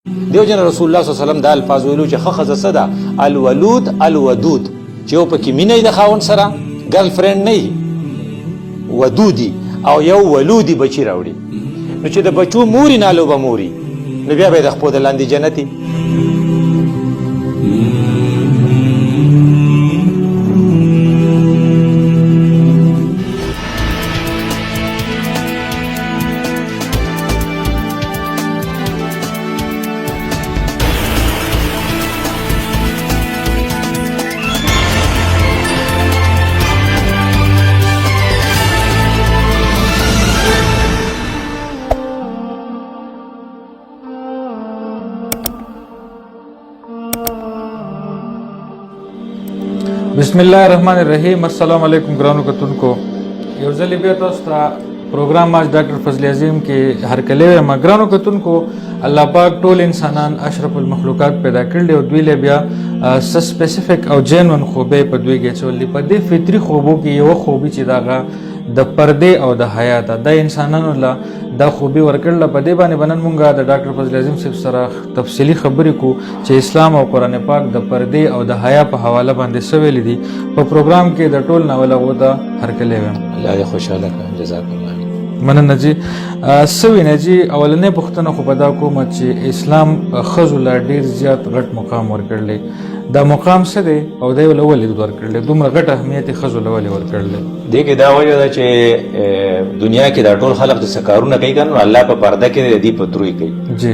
دیو جن رسول الله صلی الله علیه وسلم دا الفاظ ویلو چې خخزه صدا الولود الودود چې یو پکې مینه د خاون سره ګرل فرند نه ودودي او یو ولودي بچی راوړي نو چې د بچو موري نالو به موري نو بیا به د خپل لاندې جنتي. بسم الله الرحمن الرحیم. السلام علیکم ګرانو کتونکو. یو ځل بیا تاسو ته پروګرام ماج ډاکټر فضل عظیم کې هرکلی یم. ګرانو کتونکو، الله پاک ټول انسانان اشرف المخلوقات پیدا کړل او دوی له بیا سپیسیفیک او جینون خوبه په دوی کې چولې. په دې فطري خوبو کې یو خوبي چې داغه د پردې او د حیا ته د انسانانو له دا خوبي ورکړل. په دې باندې بنن مونږه د ډاکټر فضل عظیم صاحب سره تفصیلی خبرې کو چې اسلام او قرآن پاک د پردې او د حیا په حواله باندې څه ویلي دي. په پروګرام کې د ټول ناول غوته هرکلی یم. الله دې خوشاله کړي. جزاک الله. مننه جی. سوینه جی، اولنې پوښتنه خو به دا کوم چې اسلام ښځو له ډېر زیات غټ مقام ورکړلی. دا مقام څه دی او دی له ولې ورکړلی؟ دومره غټ اهمیت یې ښځو له ولې ورکړلی؟ دې کې دا وجه ده چې دنیا کې دا ټول خلق د څه کارونه کوي کنه، الله په پرده کې دی په تروي کوي جی.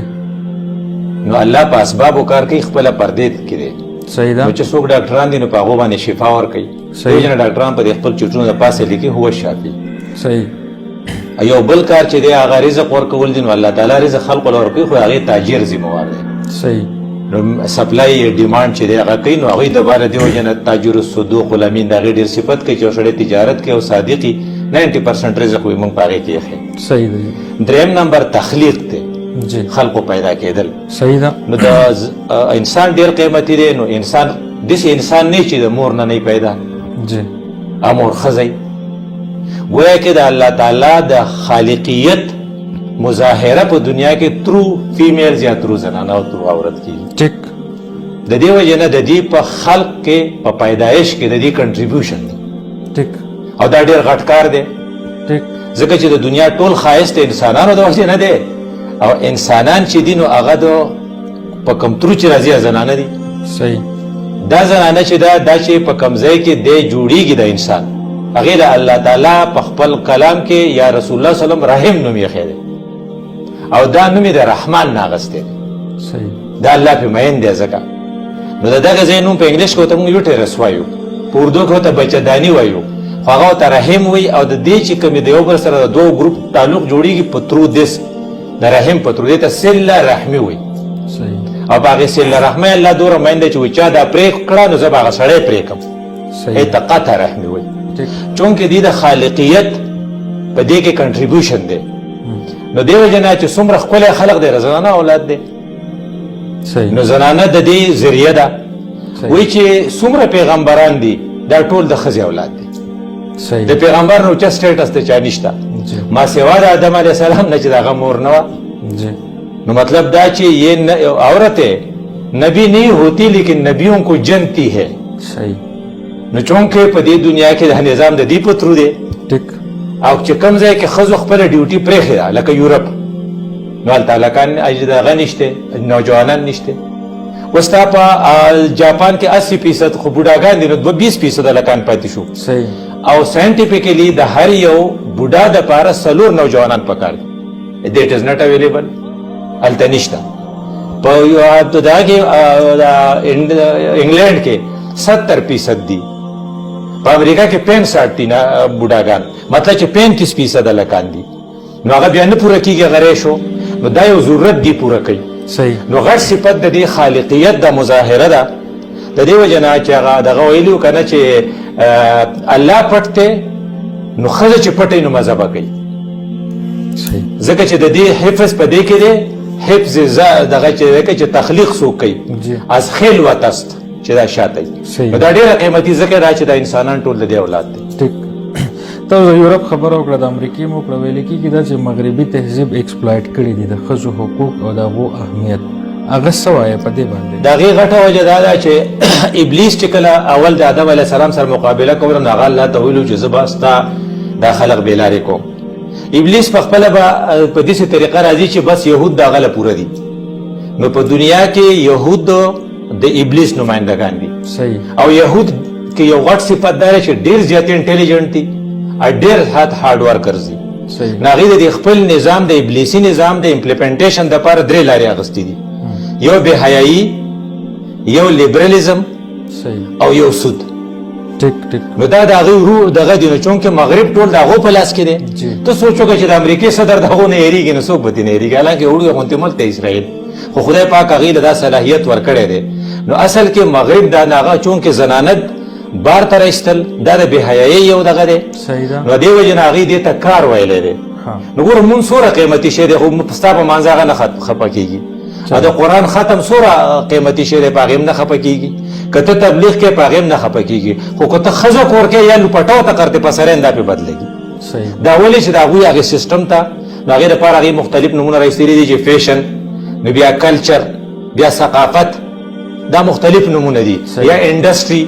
نو الله په اسبابو کار کوي، خپل پردې کې دی. صحیح ده. نو چې څوک ډاکټران دي نو په هغه باندې شفا ورکوي. صحیح. ځینې ډاکټران په خپل چوټونو د پاسه لیکي هو شافي. صحیح. یو بل کار چې دی هغه رزق ورکول دي، نو الله تعالی رزق خلق ورکوي، خو هغه تاجر ذمہوار دی. صحیح. نو سپلای ډیماند چې دی هغه کوي، نو هغه د بار دی وجنه تاجر الصدوق الامین دا غیر صفت کوي چې سړی تجارت کوي او صادقي 90% رزق وي مونږ پاره کوي. صحیح دی. دریم نمبر تخلیق دی، جی. خلقو پیدا کېدل. صحیح ده. نو دا انسان ډیر قیمتي دی. نو انسان داسې انسان نه چې د مور نه پیدا جی. امور خزي گویا کې د الله تعالی د خالقیت مظاهره په دنیا کې ترو فیمیل یا ترو زنانه او ترو عورت کې ټیک. د دې وجه نه د دې په خلق کې په پیدایش کې د دې کنټریبیوشن دی. ټیک. او دا ډیر غټ کار دی. ټیک. ځکه چې د دنیا ټول ښایست انسانانو د وجه نه دی، او انسانان چې دي نو هغه د په کم ترو چې راځي زنانه دي. صحیح. دا زنانه چې دا چې په کم ځای کې دی جوړیږي د انسان، هغې له الله تعالی په خپل کلام کې یا رسول الله صلی الله علیه وسلم رحم نوم یې ایښی دی، او دا نوم یې د رحمان نه اخیستی دی. صحیح. دا الله پې مین دی. ځکه نو د دغه ځای نوم په انګلیش کې ورته موږ یوټرس وایو، په اردو کې ورته بچهداني وایو، خو هغه ورته رحم وایي. او د دې چې کومې د یو بل سره د دوو ګروپ تعلق جوړیږي په ترو دس د رحم په ترو، دې ته صله رحمي وایي. صحیح. او په هغې صله رحمۍ الله دومره مین دی چې وایي چا دا پرې کړه نو زه به هغه سړی پرې کړم. صحیح. ته قطع رحمي وایي. چونکه دې د خالقیت په دې کې کنټریبیوشن دی. نو دې وجه نه چې څومره ښکلی خلق دی، زنانه اولاد دی. صحیح. نو زنانه د دې ذریعه ده. وایي چې څومره پیغمبران دي دا ټول د ښځې اولاد دي. صحیح. د پیغمبر نو چا سټیټس ته چا نشته، ما سوا د آدم علیه السلام نه چې د هغه مور نه وه. نو مطلب دا چې یہ عورتیں نبی نہیں ہوتی لیکن نبیوں کو جنتی ہے. صحیح. نو چونکه په دې دنیا کې د نظام د دې په ترو دی. ټیک. او چې کوم ځای کې ښځو خپله ډیوټي پرېښې ده لکه یورپ، نو هلته هلکان دغه نشته، نوجوانان نشته. اوس تا په جاپان کې 80% خو بوډاګان دي، نو 20% هلکان پاتې شو. صحیح. او ساینټیفیکلی د هر یو بوډا دپاره 4 نوجوانان پکار دي. دیټ از ناٹ اویلیبل، هلته نشته. په دغه کې انګلینډ کې 70% دي، په امریکا کې 65 دي بوډاګان، مطلب چې 35% هلکان دي. نو هغه بیا نه پوره کېږي، غری شو. نو دا یو ضرورت دی پوره کوي. صحیح. نو غټ صفت د دې خالقیت د مظاهره ده. د دې وجه نه چې هغه دغه ویلي که نه چې الله پټ دی، نو ښځه چې پټ وي نو مذهبه کوي. صحیح. ځکه چې د دې حفظ په دې کې دی، حفظ دغه چې تخلیق څوک کوي از خیل و تست چې دا شاته وي. دا ډېره قیمتي ځکه دا چې د انسانان ټول د دې اولاد دی. ټیک. ته د یورپ خبره وکړه، د امریکې وکړه، ویل کېږي دا چې مغربي تهذیب ایکسپلایټ کړي دي د ښځو حقوق او د هغو اهمیت. هغه څه وایي په دې باندې؟ د هغې غټه وجه دا ده چې ابلیس چې کله اول د آدم علیه السلام سره مقابله کوله نو هغه الله ته ویلو چې زه به ستا دا خلق بېلارې کوم. ابلیس په خپله به په داسې طریقه راځي چې بس یهود د هغه له پوره دي. نو په دنیا کې یهود د ابلیس نمایندګان دي. صحیح. او یهود کې یو غټ صفت دا چې ډېر زیات انټیلیجنټ دي او ډېر هارډ ورکرز دي. صحیح. نو هغې د خپل نظام د ابلیسي نظام د امپلیمنټیشن دپاره درې لارې اخیستې دي. یو بې حیایي، یو لیبرلیزم او یو سود. ټیک ټیک. نو دا د هغې ورو دغه دي، نو چونکې مغرب ټول د هغو په لاس کې دی. ته سوچ وکړه چې د امریکې صدر د هغو نه هېرېږي نو څوک به ترې نه هېرېږي، حالانکې وړوکی غوندې ملک دی اسرائیل، خو خدای پاک هغې له دا صلاحیت ورکړی دی. نو اصل کې مغرب دا د هغه چونکې زنانت بار ته راایستل دا د بې حیایۍ یو دغه دی. صحیح ده. نو دې وجې نه هغې دې ته کار ویلی دی. نو ګوره مونږ څومره قیمتي شی دی، خو ستا په منځ هغه نه خفه کېږي. د قرآن ختم څومره قیمتي شی دی، په هغې هم نه خفه کېږي. که ته تبلیغ کې په هغې هم نه خفه کېږي، خو که ته ښځه کور کې یا لوپټو ته کرتې پسرین دا پې بدلېږي. دا ولې چې د هغوی هغې سیسټم ته نو هغې دپاره هغې مختلف نومونه راایستلي دي چې فیشن، نو بیا کلچر، بیا ثقافت، دا مختلف نمونه دي. یا انډسټري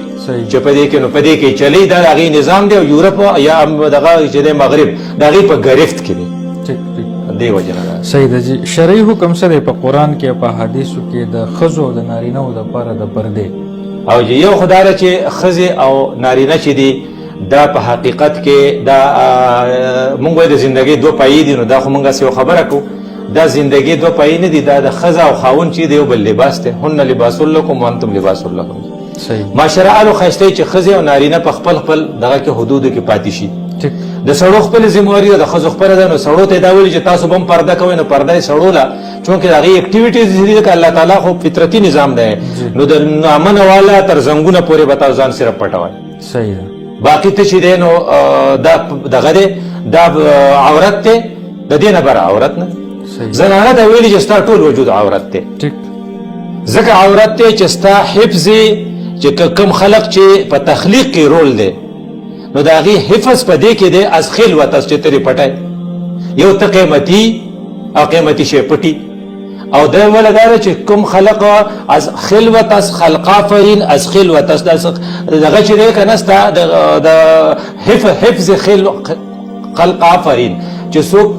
چې په دې کې نو په دې کې چلی دا د هغې نظام دی، او یورپ یا دغه چې دی مغرب د هغې په ګرفت کې دی. دې وجه نه ده. صحیح ده جي. شرعي حکم څه دی په قرآن کې او په حدیثو کې د ښځو او د نارینهو دپاره د پردې؟ او یو خو دا ده چې ښځې او نارینه چې دي دا په حقیقت کې دا مونږ وایو د زندګۍ دوه پایې دي. نو دا خو مونږ هسې یو خبره کوو، دا زندگی دو پایې نه دي، دا د ښځه او خاوند چې دی یو بل لباس دی. هن لباس لکم وانتم لباس لهم. صحیح. معاشره الو ښایسته چې ښځې او نارینه په خپل خپل دغه کې حدودو کې پاتې شي. د سړو خپل ذمهواري ده، د ښځو خپله ده. نو سړو ته یې دا ویلي چې تاسو به هم پرده کوئ، نو پرده یې سړو له چونکې د هغې اکټیویټیز دي که الله تعالی خو فطرتي نظام دی. نو د نامنه والا تر زنګونه پورې به تاسو ځان صرف پټوئ. صحیح ده. باقي ته چې دی نو دا دغه دی، دا عورت دی، د دې نه بره عورت نه. زنانه ته ویلي چې ستا ټول وجود عورت دی. ځکه عورت دی چې ستا حفظ چې کوم خلق چې په تخلیق کې رول دی، نو د هغې حفظ په دې کې دی از خلوتس چې ترې پټی یو ته قیمتي او قیمتي شی پټي. او دا وله دا ده چې کوم خلق از خلوتس خلق آفرین از خلوتس دغه چې دی که نه ستا د حفظ خلق آفرین چې څوک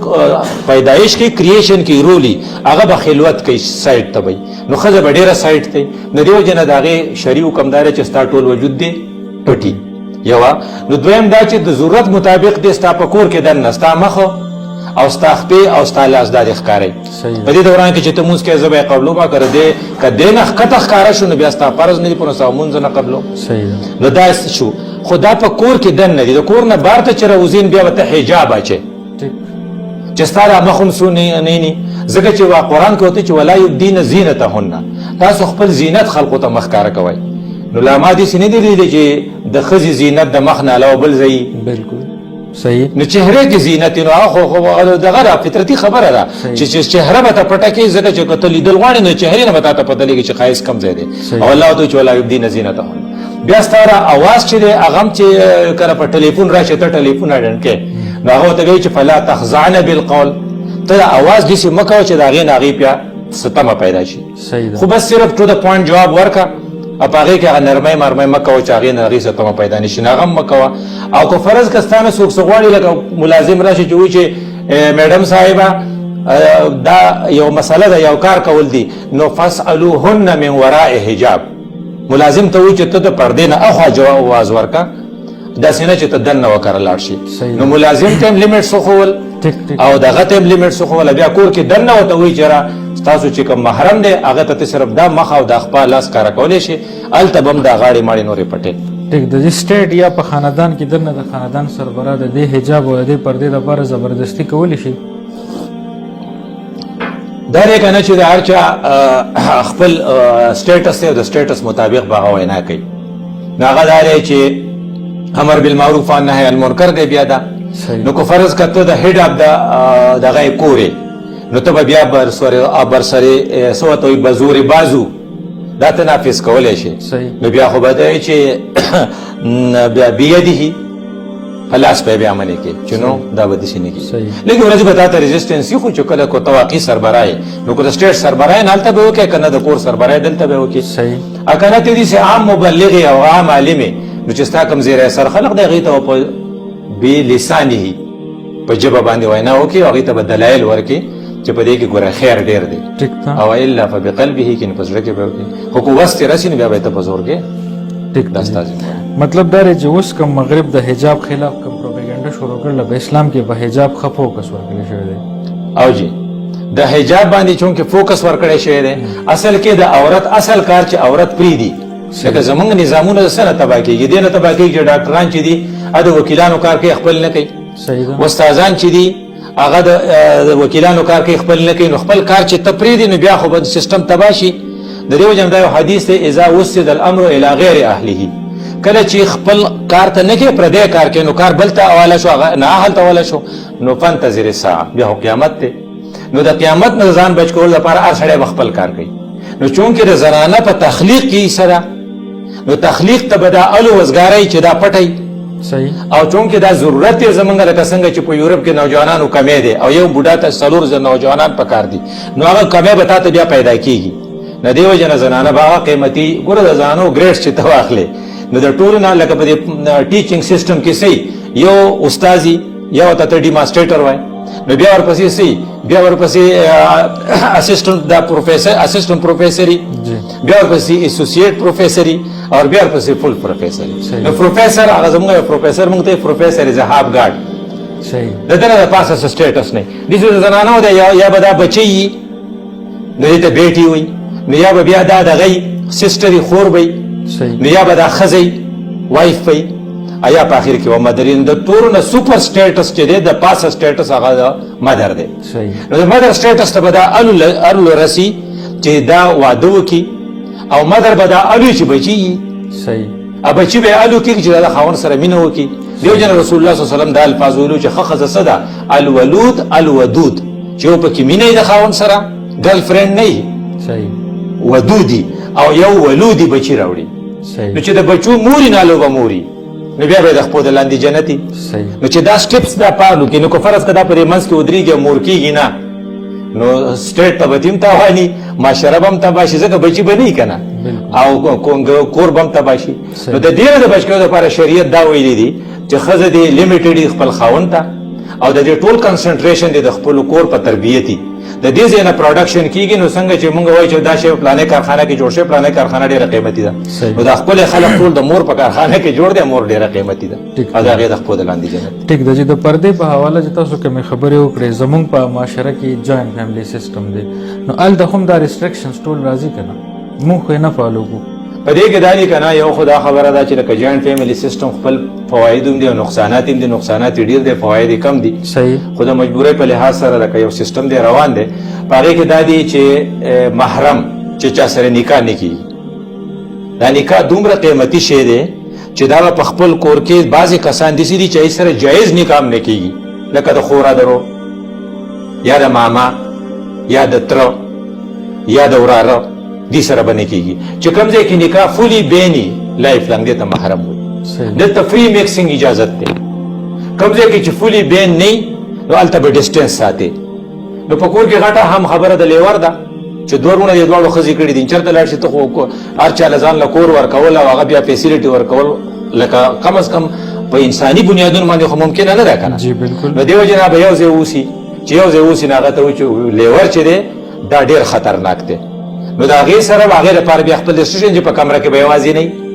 پیدایش کې کریشن کې رولی هغه به خلوت کوي سایډ ته وي، نو ښځه به ډېره سایډ ته وي. نو دې وجې نه د هغې شرعي حکم دا دی چې ستا ټول وجود دی پټي یوه. نو دویم دا چې د ضرورت مطابق دی ستا په کور کې دننه ستا مخ او ستا خپې او ستا لاس دا دې ښکارئ. په دې دوران کې چې ته مونځ کوې زه به یې قبلومه که دې نه ښکته ښکاره شو نو بیا ستا فرض نه دي په نو ستا مونځ نه قبلو. نو دا شو. خو دا په کور کې دننه دي. د کور نه بهر ته چې راوځین بیا به ته حجاب اچې چې ستا دا مخ هم څو نه ني، ځکه چې قرآن کې ورته چې ولا یبدین زینتهن، تاسو خپل زینت خلقو ته مخ ښکاره کوئ. نو لا ما داسې نه دي لیدلی چې د ښځې زینت د مخ نه علاوه بل ځای. بلکل صحیح. نو چهرې کې زینت نو هغه دغه ده، فطرتي خبره ده چې چهره به ته پټه کړي، ځکه چې که ته لیدل غواړې نو چهرې نه به تا ته پته لګي چې ښایست کم ځای دی. او الله ورته چې ولا یبدین زینتهن. بیا ستا اواز چې دی هغه هم چې کله په ټلیفون راشي ته ټلیفون اډن کې نو هغه ورته وایي چې فلا تخضعن بالقول، ته اواز داسې مه کوه چې د هغې نه هغې بیا ستمه پیدا شي. خو بس صرف ټو د پوینټ جواب ورکړه، او په هغې کې هغه نرمۍ مرمۍ مه کوه چې هغې نه هغې ستمه پیدا نه شي، نه هغه هم مه کوه. او که فرض که ستا نه څوک څه غواړي لکه ملازم راشي چې وایي چې میډم صاحبه دا یو مسله ده یو کار کول دي، نو فاسألوهن من وراء حجاب. ملازم ته وایي چې ته د پردې نه اخوا جواب آواز ورکړه، داسې نه چې ته دننه وکړه لاړ شي. نو ملازم ته هم لیمټس وښول او دغه ته هم لیمټس وښول. بیا کور کې دننه ورته وایي چې ستاسو چې کوم محرم دی هغه ته صرف دا مخ او دا خپه لاس کاره کولی شي، هلته به هم دا غاړې ماړې نورې پټې. ټیک د سټیټ یا په خاندان کې دننه د خاندان سربراه د دې حجاب او د دې پردې دپاره زبردستي کولی شي؟ دا دی که نه چې د هر چا خپل سټیټس دی او د سټیټس مطابق به هغه وینا کوي. نو هغه دا دی چې امر بالمعروف و نهی عن المنکر دی. بیا دا نو که فرض که ته د هیډ اف دغه یې کور یې، نو ته به بیا برسرې څه ورته وایي بزورې بازو دا ته نافظ کولی شي. نو بیا خو به دی چې بیده پلاس په بیا منی کې چنو دا به دي نه کی صحیح. لیکن ورځ بتا ته ریزिस्टेंस یو خو کله کو تواقی سربراهي نو کو سټیټ سربراهي نالته به وکي کنه د کور سربراهي دلته به وکي صحیح. اکنه ته دي سه عام مبلغ او عام عالم نو چې ستا کم زیره سر خلق د غیته په بی لسانه په جبه باندې وینا وکي او غیته بدلایل ورکي چې په دې کې ګوره خیر ډیر دی ټیک تا او الا فبقلبه کې پزړه کې به وکي خو کو واست راسي بیا به ته په زور کې ټیک دا تا ستاسو مطلب دا دی چې اوس کوم مغرب د حجاب خلاف کوم پروپاګاندا شروع کړل په اسلام کې به حجاب خفو کس ورکړل شوی دی او جی د حجاب باندې چونکه فوکس ورکړی شوی دی اصل کې د عورت اصل کار چې عورت پری دی لکه زمونږ نظامونه سره تبا کېږي دینه تبا کېږي چې ډاکټران چې دي د وکیلانو کار کوي خپل نه کوي صحیح ده استادان چې دي هغه د وکیلانو کار کوي خپل نه کوي نو خپل کار چې تپریدي نو بیا خو به سیستم تباشي د دې وجه دا یو حدیث دی اذا وسد الامر الى غیر اهله کله چې خپل کار ته نه کې پردې کار کوي نو کار بلته حواله شو نه حالت حواله شو نو فانتظر الساعه بیا قیامت ته نو د قیامت نه ځان بچ کول لپاره هر سړی خپل کار کوي نو چونکه د زنانه په تخلیق کې سره نو تخلیق ته بدا الو وزګاری چې دا پټي صحیح او چونکه دا ضرورت یې زمونږ د څنګه چې په یورپ کې نوجوانانو کمې دي او یو بوډا ته سلور ځل نوجوانان پکار دي نو هغه کمې به تاسو بیا پیدا کیږي نه دی وجه زنانه باغ قیمتي ګوره د زنانو ګریډ چې تواخلې نو د ټولو نه لکه په ټیچینګ سیستم کې سي یو استادي یو ته ډیمانسټریټر وای نو بیا ورپسې سي بیا ورپسې اسسټنټ دا پروفیسور اسسټنټ پروفیسوري بیا ورپسې اسوسییټ پروفیسوري او بیا ورپسې فل پروفیسوري نو پروفیسور هغه زموږ پروفیسور موږ ته پروفیسور از هاف ګارد صحیح د دې د پاسه سټیټس نه دي چې زنانو د یا بدا بچي نو دې ته بیٹي وي نو یا بیا دا دغه سیسټري خور وي صحیح نو یا بدا خزي وایف وي ایا په اخر کې و مدرین د تورونه سپر سټیټس چې دی د پاسه سټیټس هغه مدر دی صحیح نو د مدر سټیټس ته بدا ارل رسی چې دا واده وکي او مدر بدا الو چې بچي صحیح ا بچي به الو کې چې د خاون سره مینه وکي دیو جن رسول الله صلی الله علیه وسلم د الفاظ ویلو چې خخذ صدا الولود الودود چې په کې مینه د خاون سره ګرل فرند نه صحیح ودودي او یو ولودي بچي راوړي صحیح نو چې د بچو موري نالو به موري نو بیا به د خپل لاندې جنتي صحیح نو چې دا سټیپس دا پالو کې نو کو فرض کدا پرې منځ کې ودرېږي مور کېږي نه نو سټیټ ته بتیم تاوانی معاشره بم تباشي ځکه بچي بنئ کنه او کور بم تباشي نو د دې د بچو لپاره شریعت دا ویلي دي چې خزه دې لیمیټډ خپل خاون ته او د دې ټول کنسنټریشن د خپل کور په تربیتي د دې ځای نه پروډکشن کیږي نو څنګه چې موږ وایو چې دا شی پلانې کارخانه کې جوړ شي پلانې کارخانه ډیره قیمتي ده نو د خپل خلک ټول د مور په کارخانه کې جوړ دي مور ډیره قیمتي ده او دا غي د خپل لاندې جنت ټیک د د پردې په حواله چې تاسو کوم خبرې وکړې زمونږ په معاشره کې جوائنٹ فیملی سیستم دی نو ال د هم دا ریسټریکشنز ټول راځي کنه موږ خو نه فالو کو په دې کې دانی کنه یو خدا خبره ده چې د جوائنٹ فیملی سیستم خپل فواید هم دي او نقصانات هم دي نقصانات ډیر دي فواید کم دي صحیح خو د مجبورۍ په لحاظ سره د یو سیستم دی روان دی پاره کې دادی چې محرم چې چا سره نکاح نه کی دا نکاح دومره قیمتي شی دی چې دا په خپل کور کې بعضی کسان دي چې سره جایز نکاح نه کیږي لکه د خورا درو یا د ماما یا د تر یا د وراره دي سره باندې کیږي چې کوم ځای کې نکاح فولي بینی لایف لنګ دې ته محرم وي د تفری میکسینګ اجازه ده کوم ځای کې چې فولي بین نه نو الته به ډیسټنس ساتي نو په کور کې غټه هم خبره د لیور ده چې دورونه د دوړو خزي کړي دي چرته لاړ شي ته خو هر چا لزان له کور ورکول او هغه بیا فیسیلیټي ورکول لکه کم از کم په انساني بنیادونو باندې خو ممکن نه ده کنه جی بالکل نو دیو جنا به یو ځای اوسي چې یو ځای اوسي نه غته و چې لیور چې دی دا ډیر خطرناک دی نو دا غي سره هغه لپاره بیا خپل ډیسیژن چې په کمره کې به یوازې نه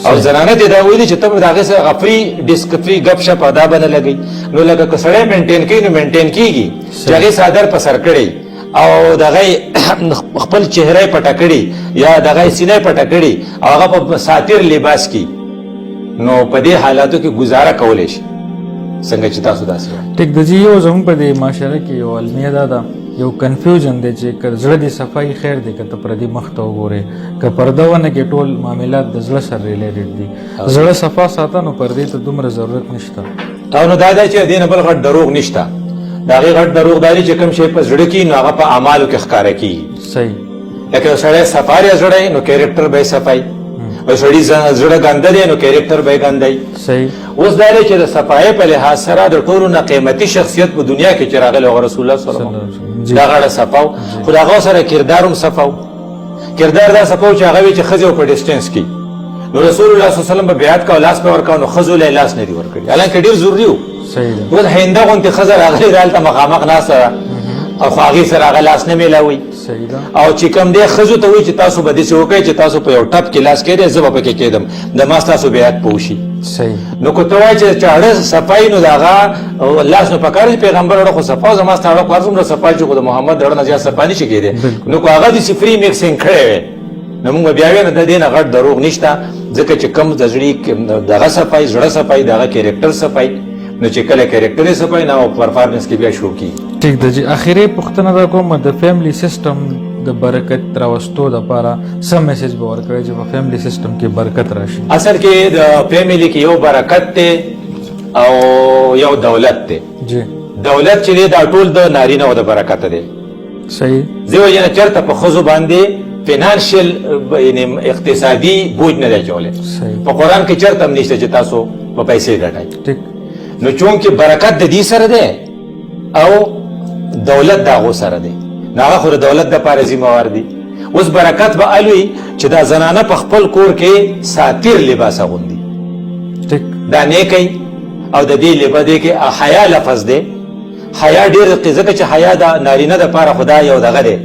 او زنانه ته دا ویلي چې ته دا غي سره غفري ډیسک فری غب شپ ادا بنه لګي نو لکه کسړې مینټین کوي نو مینټین کیږي چې هغه صادر په سر کړي او دغه خپل چهره پټه کړي یا دغه سینې پټه کړي او هغه په ساتیر لباس کې نو په دې حالاتو کې گزاره کولای شي څنګه چې تاسو داسې ټیک د جی یو زموږ په دې معاشره کې یو المیه ده یو کنفیوژن دی چې که زړه دی صفای خیر دی که ته پردي مخ ته وګورې که پرده ونه کې ټول معاملات د زړه سره ریلیټډ دي زړه صفا ساته نو پردې ته دومره ضرورت نشته او نو دا دی چې دین بل غټ دروغ نشته دا غي غټ دروغ دی چې کوم شی په زړه کې نو هغه په اعمالو کې ښکارا کیږي صحیح لکه سړی صفاری زړه نو کیریکټر به صفای او سړی زړه ګنده دی نو کیریکټر به ګندای صحیح اوس دا دی چې د صفایۍ په لحاظ سره د ټولو نه قیمتي شخصیت په دنیا کې چې راغلی هغه رسول الله صلی الله علیه وسلم دا غاړه صفاو خو د هغه سره کردار هم صفاو کردار دا صفاو چې هغه وي چې ښځې په ډسټنس کې نو رسول الله صلی الله علیه وسلم به بیعت کوه لاس به ورکوه نو ښځو له لاس نه دي ورکړي حالانکه ډېر ضروري و اوس هینده غوندې ښځه راغلې ده هلته مخامخ ناسته او خو هغې سره هغه لاس نه میلاوي او چې کوم دی ښځو ته وایي چې تاسو به داسې وکړئ چې تاسو په یو ټپ کې لاس کېدی زه به پکې کېدم د ما ستاسو بیعت به وشي نو که ته وایې چې چاړه صفایي نو د هغه لاس نو پکار دی پیغمبر اړه خو صفا زما ستا اړه خو هر څومره صفا چې خو د محمد اړه نه زیات صفا نشي کېدی نو که هغه داسې فري میکسینګ کړی وی نو موږ بیا وایو نه د دې نه غټ دروغ نشته ځکه چې کوم د زړي دغه صفایي زړه صفایي دغه کیریکټر صفایي نو چې کله کیریکټر یې صفایي نه او پرفارمنس کې بیا شو کېږي ٹھیک ده جی اخیری پوښتنه دا کوم د فیملی سیستم د برکت راوستو لپاره څه میسج به ورکړئ چې په فیملی سیستم کې برکت راشي اصل کې د فیملی کې یو برکت دی او یو دولت دی جی دولت چې دی دا ټول د نارینه او د برکت دی صحیح دیو جن چرته په ښځو باندې فینانشل یعنی اقتصادي بوج نه دی اچولی په قرآن کې چرته هم نشته چې تاسو په پیسې ګټئ ٹھیک نو چونکې برکت د دې سره دی او دولت د هغو سره دی نو هغه خو د دولت دپاره ذمهوار دي اوس برکت به الوي چې دا زنانه په خپل کور کې ساتیر لباس اغوندي ٹھیک دا نیکی او د دې لباس دی کې حیا لفظ دی حیا ډېر ځکه چې حیا د نارینه دپاره خدا یو دغه دی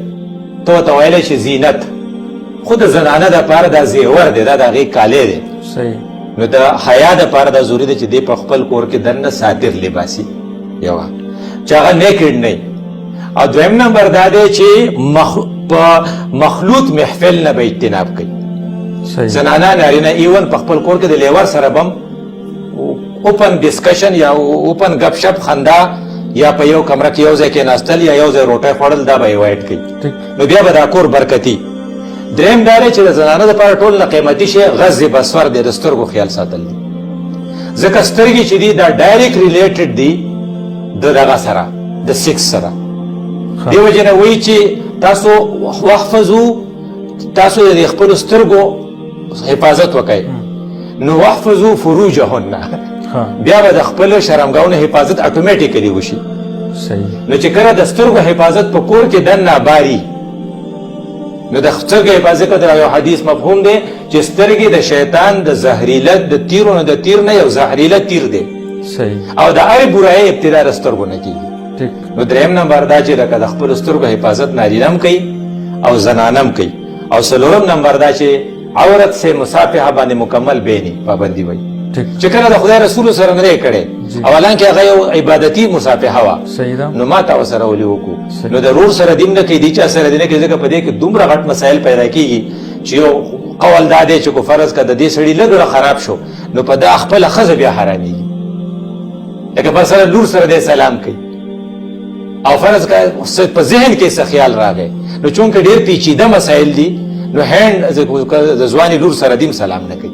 ته ورته ویلی چې زینت خو د زنانه دپاره دا زیور دی دا د هغې کالی دی صحیح نو د حیا دپاره دا ضروري دی چې دی په خپل کور کې دننه ساتیر لباسي یوه چې هغه نیکډ نه او دویم نمبر دا دی چې په مخلوط محفل نه به اجتناب کوي زنانه نارینه ایون په خپل کور کې د لیور سره بم اوپن ډسکشن یا اوپن گپ شپ خندا یا په یو کمره کې یو ځای کېناستل یا یو ځای روټۍ خوړل دا به ایوایډ کوي نو بیا به دا کور برکتي دریم دا دی چې د زنانه دپاره ټول نه قیمتي شی غض بصر دی د سترګو خیال ساتل دي ځکه سترګې چې دي دا ډایرکټ ریلیټډ دي د دغه سره د سیکس سره دې وجې نه وایي چې تاسو واحفظو تاسو د خپلو سترګو حفاظت وکئ نو واحفظو فروجهن بیا به د خپلو شرمګاونو حفاظت اټومیټیکلی وشي نو چې کله د سترګو حفاظت په کور کې دننه باري نو د سترګو حفاظت د یو حدیث مفهوم دی چې سترګې د شیطان د زهریله د تیرو نه د تیر نه یو زهریله تیر دی او د هرې برایۍ ابتدا د سترګو نه کېږي نو دریم نمبر دا چې لکه د خپلو سترګو حفاظت نارینه هم کوي او زنانه هم کوي او څلورم نمبر دا چې عورت سے مصافحه باندې مکمل بینی پابندي وي چې کله د خدای رسول سره نه کړي او حالانکه هغه یو عبادتي مصافحه وه نو ما تا ورسره ولې وکړو نو د رور سره دین نه کوي دې چا سره دې نه کوي ځکه په دې کې دومره غټ مسایل پیدا کېږي چې یو قول دا دی چې کو فرض که د دې سړي لږ خراب شو نو په دا خپله ښځه بیا حرامېږي لکه مثلا لور سره دې سلام کوي او فرض که په ذهن کې څه خیال راغی نو چونکه ډېر پیچیده مسایل دي نو هینډ د ځوانې لور سره دیم سلام نه کوي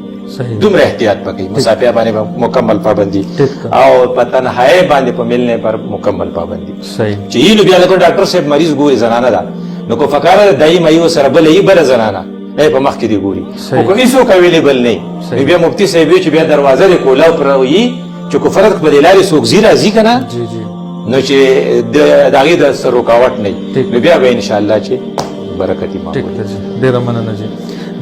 دومره احتیاط پکې مصافحه باندې مکمل پابندي او په تنهایی باندې په ملنے پر مکمل پابندي چې یې نو بیا لکه ډاکټر صاحب مریض ګوري زنانه ده نو کو فکر دای مې سره بل یې بل زنانه نه په مخ کې دی ګوري او کو هیڅ اویلیبل نه بیا مفتی صاحب چې بیا دروازه یې کولا پر وي چې کو فرض په دلاري سوق زیرا زی کنه نو چې داغه د سر رکاوټ نه نو بیا به ان شاء الله چې برکتی ما ډیر مننه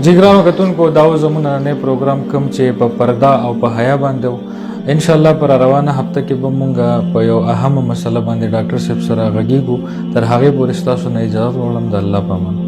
جی ګرانو کتونکو دا زموږ نه پروګرام کم چې په پردا او په حیا باندې ان شاء الله پر روانه هفته کې به مونږ په یو اهم مسله باندې ډاکټر صاحب سره غږیږو تر هغه پورې تاسو نه اجازه غواړم د الله په امان